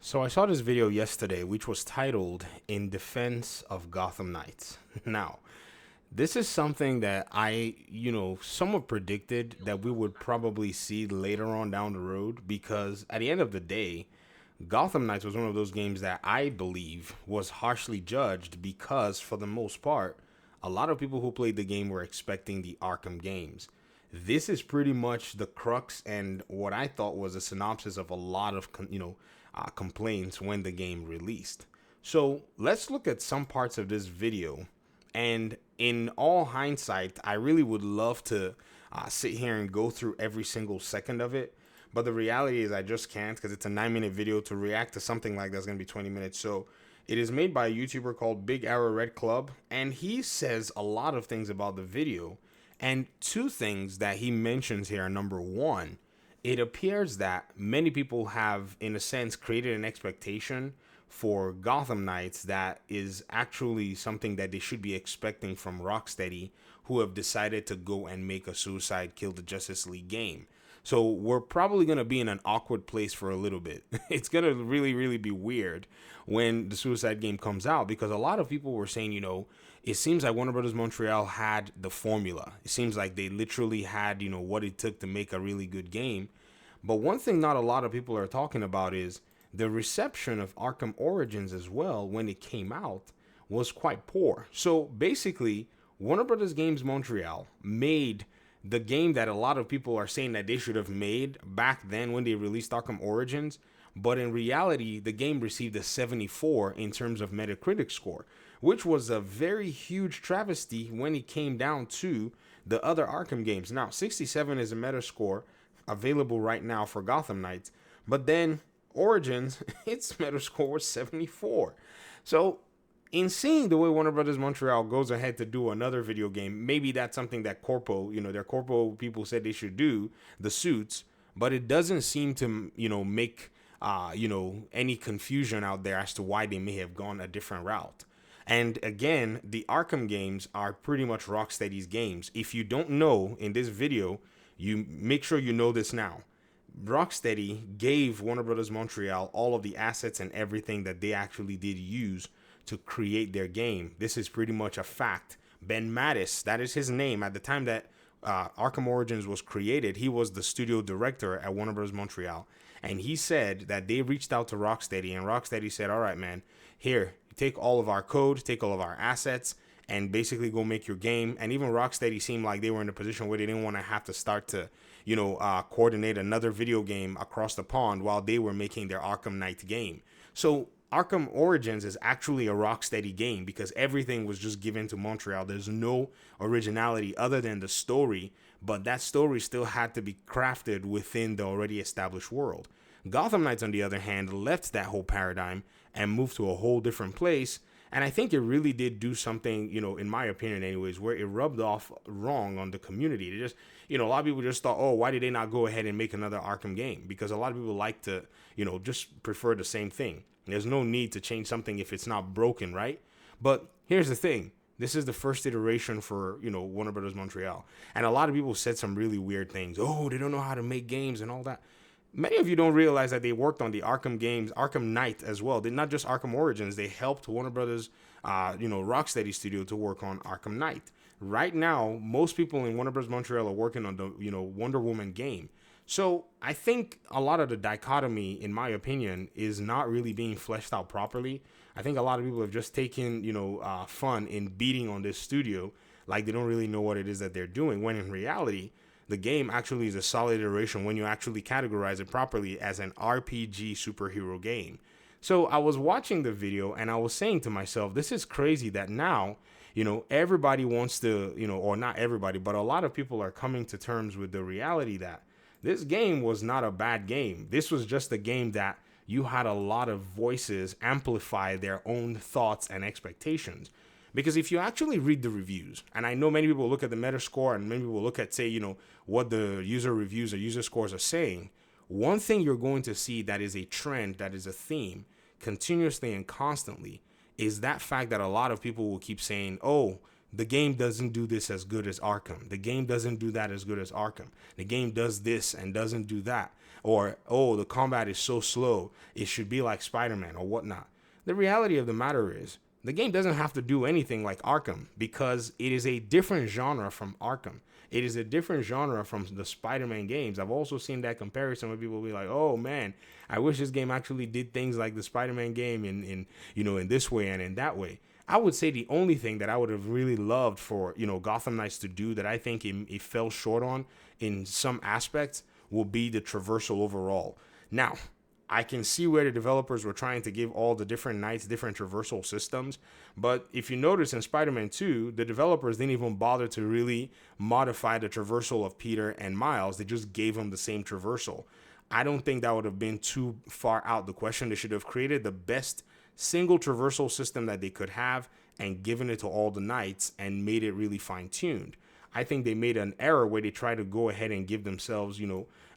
So I saw this video yesterday, which was titled "In Defense of Gotham Knights." Now, this is something that I somewhat predicted that we would probably see later on down the road because at the end of the day, Gotham Knights was one of those games that I believe was harshly judged because, for the most part, a lot of people who played the game were expecting the Arkham games. This is pretty much the crux and what I thought was a synopsis of a lot of complaints when the game released. So let's look at some parts of this video. And in all hindsight, I really would love to sit here and go through every single second of it. But the reality is I just can't because it's a 9-minute video to react to something like that's going to be 20 minutes. So it is made by a YouTuber called Big Arrow Red Club. And he says a lot of things about the video. And two things that he mentions here are number one, it appears that many people have, in a sense, created an expectation for Gotham Knights that is actually something that they should be expecting from Rocksteady, who have decided to go and make a Suicide Kill the Justice League game. So we're probably going to be in an awkward place for a little bit. It's going to really, really be weird when the Suicide game comes out because a lot of people were saying, it seems like Warner Brothers Montreal had the formula. It seems like they literally had, what it took to make a really good game. But one thing not a lot of people are talking about is the reception of Arkham Origins as well when it came out was quite poor. So basically, Warner Brothers Games Montreal made the game that a lot of people are saying that they should have made back then when they released Arkham Origins. But in reality, the game received a 74 in terms of Metacritic score, which was a very huge travesty when it came down to the other Arkham games. Now, 67 is a Metascore available right now for Gotham Knights, but then Origins, its Metascore was 74. So in seeing the way Warner Brothers Montreal goes ahead to do another video game, maybe that's something that Corpo, their Corpo people said they should do, the suits, but it doesn't seem to, make, any confusion out there as to why they may have gone a different route. And again, the Arkham games are pretty much Rocksteady's games. If you don't know in this video, you make sure you know this now. Rocksteady gave Warner Brothers Montreal all of the assets and everything that they actually did use to create their game. This is pretty much a fact. Ben Mattis, that is his name. At the time that Arkham Origins was created, he was the studio director at Warner Bros. Montreal. And he said that they reached out to Rocksteady, and Rocksteady said, all right, man, here, take all of our code, take all of our assets, and basically go make your game. And even Rocksteady seemed like they were in a position where they didn't want to have to start to, coordinate another video game across the pond while they were making their Arkham Knight game. So Arkham Origins is actually a Rocksteady game because everything was just given to Montreal. There's no originality other than the story, but that story still had to be crafted within the already established world. Gotham Knights, on the other hand, left that whole paradigm and moved to a whole different place. And I think it really did do something, in my opinion anyways, where it rubbed off wrong on the community. They just, a lot of people just thought, oh, why did they not go ahead and make another Arkham game? Because a lot of people like to, just prefer the same thing. There's no need to change something if it's not broken, right? But here's the thing. This is the first iteration for, Warner Brothers Montreal. And a lot of people said some really weird things. Oh, they don't know how to make games and all that. Many of you don't realize that they worked on the Arkham games, Arkham Knight as well. They're not just Arkham Origins. They helped Warner Brothers, Rocksteady Studio to work on Arkham Knight. Right now, most people in Warner Bros. Montreal are working on the, Wonder Woman game. So I think a lot of the dichotomy, in my opinion, is not really being fleshed out properly. I think a lot of people have just taken, fun in beating on this studio like they don't really know what it is that they're doing, when in reality, the game actually is a solid iteration when you actually categorize it properly as an RPG superhero game. So I was watching the video and I was saying to myself, this is crazy that now, everybody wants to, or not everybody, but a lot of people are coming to terms with the reality that this game was not a bad game. This was just a game that you had a lot of voices amplify their own thoughts and expectations. Because if you actually read the reviews, and I know many people look at the Metascore and many people look at, say, what the user reviews or user scores are saying, one thing you're going to see that is a trend, that is a theme, continuously and constantly, is that fact that a lot of people will keep saying, oh, the game doesn't do this as good as Arkham. The game doesn't do that as good as Arkham. The game does this and doesn't do that. or, oh, the combat is so slow, it should be like Spider-Man or whatnot. The reality of the matter is, the game doesn't have to do anything like Arkham because it is a different genre from Arkham. It is a different genre from the Spider-Man games. I've also seen that comparison where people will be like, "Oh man, I wish this game actually did things like the Spider-Man game in this way and in that way." I would say the only thing that I would have really loved for Gotham Knights to do that I think it fell short on in some aspects will be the traversal overall. Now, I can see where the developers were trying to give all the different knights different traversal systems. But if you notice in Spider-Man 2, the developers didn't even bother to really modify the traversal of Peter and Miles. They just gave them the same traversal. I don't think that would have been too far out the question. They should have created the best single traversal system that they could have and given it to all the knights and made it really fine-tuned. I think they made an error where they tried to go ahead and give themselves,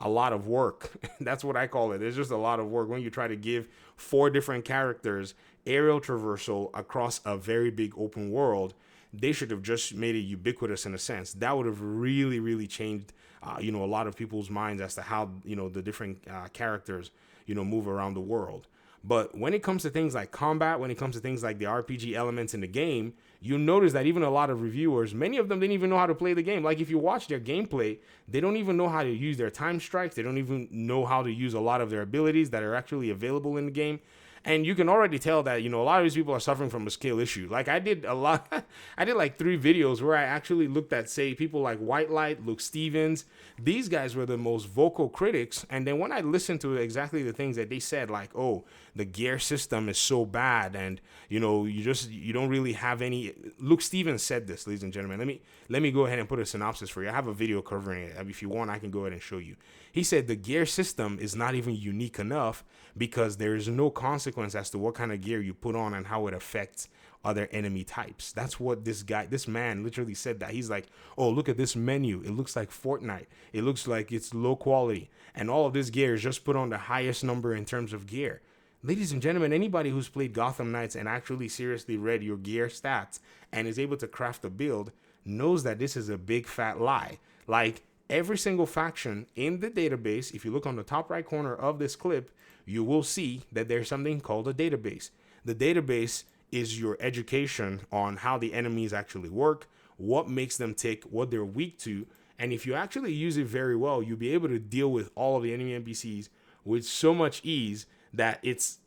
a lot of work. That's what I call it. There's just a lot of work when you try to give 4 different characters aerial traversal across a very big open world. They should have just made it ubiquitous in a sense. That would have really, really changed, a lot of people's minds as to how, the different characters, move around the world. But when it comes to things like combat, when it comes to things like the RPG elements in the game, you notice that even a lot of reviewers, many of them didn't even know how to play the game. Like if you watch their gameplay, they don't even know how to use their time strikes. They don't even know how to use a lot of their abilities that are actually available in the game. And you can already tell that, a lot of these people are suffering from a skill issue. Like I did like 3 videos where I actually looked at, say, people like White Light, Luke Stevens. These guys were the most vocal critics. And then when I listened to exactly the things that they said, like, oh, the gear system is so bad. And, you don't really have any. Luke Stevens said this, ladies and gentlemen. Let me go ahead and put a synopsis for you. I have a video covering it. If you want, I can go ahead and show you. He said the gear system is not even unique enough because there is no consequence as to what kind of gear you put on and how it affects other enemy types. That's what this man literally said that. He's like, oh, look at this menu. It looks like Fortnite. It looks like it's low quality. And all of this gear is just put on the highest number in terms of gear. Ladies and gentlemen, anybody who's played Gotham Knights and actually seriously read your gear stats and is able to craft a build knows that this is a big fat lie. Like, every single faction in the database, if you look on the top right corner of this clip, you will see that there's something called a database. The database is your education on how the enemies actually work, what makes them tick, what they're weak to. And if you actually use it very well, you'll be able to deal with all of the enemy NPCs with so much ease that it's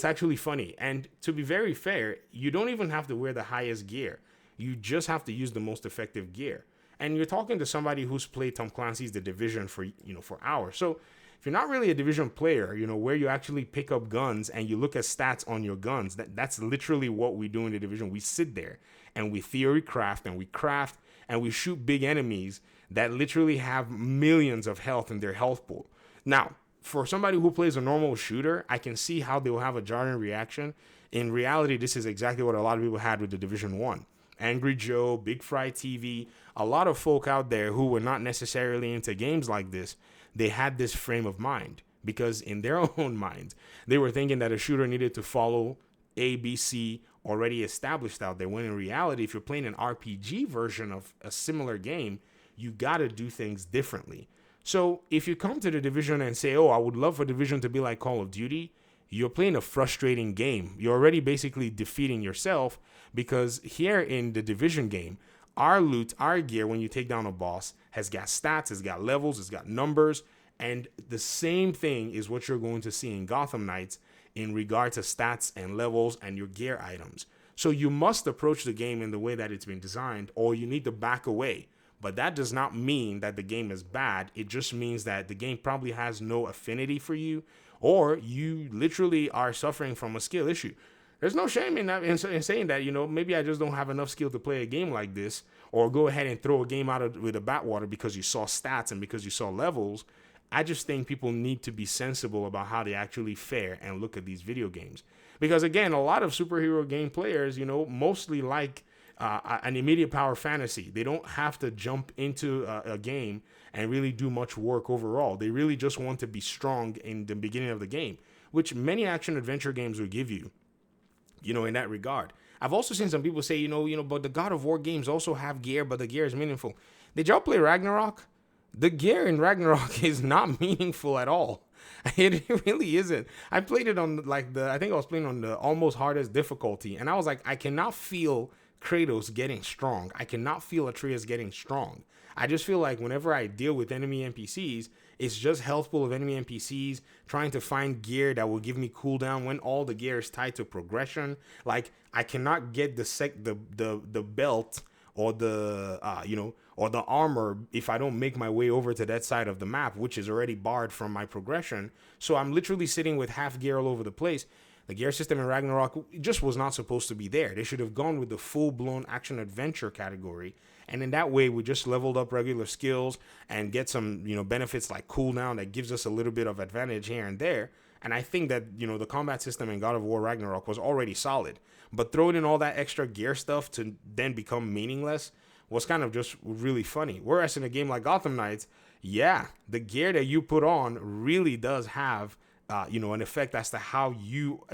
actually funny. And to be very fair, you don't even have to wear the highest gear. You just have to use the most effective gear. And you're talking to somebody who's played Tom Clancy's The Division for hours. So if you're not really a Division player, where you actually pick up guns and you look at stats on your guns, that's literally what we do in The Division. We sit there and we theory craft and we shoot big enemies that literally have millions of health in their health pool. Now, for somebody who plays a normal shooter, I can see how they will have a jarring reaction. In reality, this is exactly what a lot of people had with The Division 1. Angry Joe, Big Fry TV, a lot of folk out there who were not necessarily into games like this, they had this frame of mind because in their own minds, they were thinking that a shooter needed to follow A, B, C already established out there. When in reality, if you're playing an RPG version of a similar game, you got to do things differently. So if you come to The Division and say, oh, I would love for Division to be like Call of Duty, you're playing a frustrating game. You're already basically defeating yourself because here in the Division game, our loot, our gear, when you take down a boss, has got stats, it's got levels, it's got numbers, and the same thing is what you're going to see in Gotham Knights in regard to stats and levels and your gear items. So you must approach the game in the way that it's been designed, or you need to back away. But that does not mean that the game is bad. It just means that the game probably has no affinity for you, or you literally are suffering from a skill issue. There's no shame in that, in saying that, maybe I just don't have enough skill to play a game like this, or go ahead and throw a game out with a backwater because you saw stats and because you saw levels. I just think people need to be sensible about how they actually fare and look at these video games. Because again, a lot of superhero game players, mostly like an immediate power fantasy. They don't have to jump into a game and really do much work overall. They really just want to be strong in the beginning of the game, which many action adventure games will give you, in that regard. I've also seen some people say, but the God of War games also have gear, but the gear is meaningful. Did y'all play Ragnarok? The gear in Ragnarok is not meaningful at all. It really isn't. I played it on like I think I was playing on the almost hardest difficulty, and I was like, I cannot feel Kratos getting strong. I cannot feel Atreus getting strong. I just feel like whenever I deal with enemy NPCs, it's just health pool of enemy NPCs trying to find gear that will give me cooldown when all the gear is tied to progression. Like I cannot get the belt or the or the armor if I don't make my way over to that side of the map, which is already barred from my progression. So I'm literally sitting with half gear all over the place. The gear system in Ragnarok just was not supposed to be there. They should have gone with the full-blown action adventure category, and in that way we just leveled up regular skills and get some benefits like cooldown that gives us a little bit of advantage here and there. And I think that the combat system in God of War Ragnarok was already solid, but throwing in all that extra gear stuff to then become meaningless was kind of just really funny. Whereas in a game like Gotham Knights, yeah, the gear that you put on really does have an effect as to how you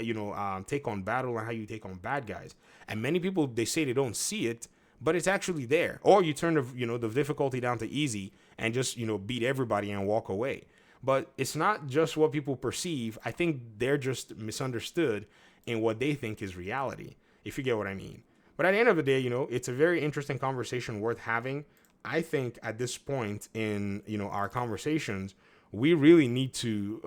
take on battle and how you take on bad guys. And many people, they say they don't see it, but it's actually there. Or you turn the difficulty down to easy and just beat everybody and walk away. But it's not just what people perceive. I think they're just misunderstood in what they think is reality, if you get what I mean. But at the end of the day, it's a very interesting conversation worth having. I think at this point in, our conversations, we really need to,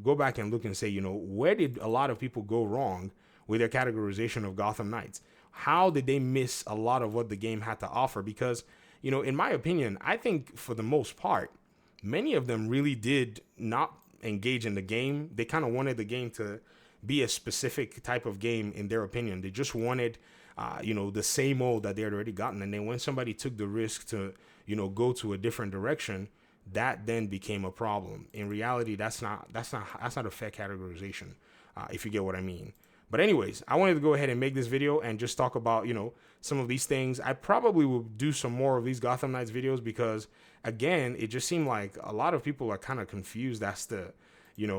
go back and look and say, where did a lot of people go wrong with their categorization of Gotham Knights? How did they miss a lot of what the game had to offer? Because, in my opinion, I think for the most part, many of them really did not engage in the game. They kind of wanted the game to be a specific type of game in their opinion. They just wanted, the same old that they had already gotten. And then when somebody took the risk to, go to a different direction, that then became a problem. In reality, that's not a fair categorization, if you get what I mean. But anyways, I wanted to go ahead and make this video and just talk about, some of these things. I probably will do some more of these Gotham Knights videos because, again, it just seemed like a lot of people are kind of confused as to,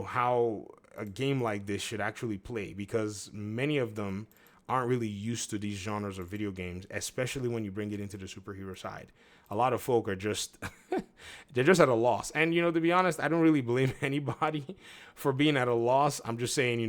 how a game like this should actually play, because many of them aren't really used to these genres of video games, especially when you bring it into the superhero side. A lot of folk are just they're just at a loss. And to be honest, I don't really blame anybody for being at a loss. I'm just saying,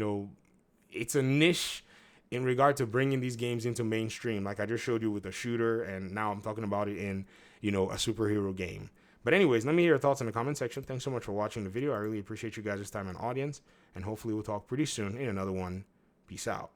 it's a niche in regard to bringing these games into mainstream, like I just showed you with a shooter, and now I'm talking about it in a superhero game. But anyways, let me hear your thoughts in the comment section. Thanks so much for watching the video. I really appreciate you guys' time and audience, and hopefully we'll talk pretty soon in another one. Peace out.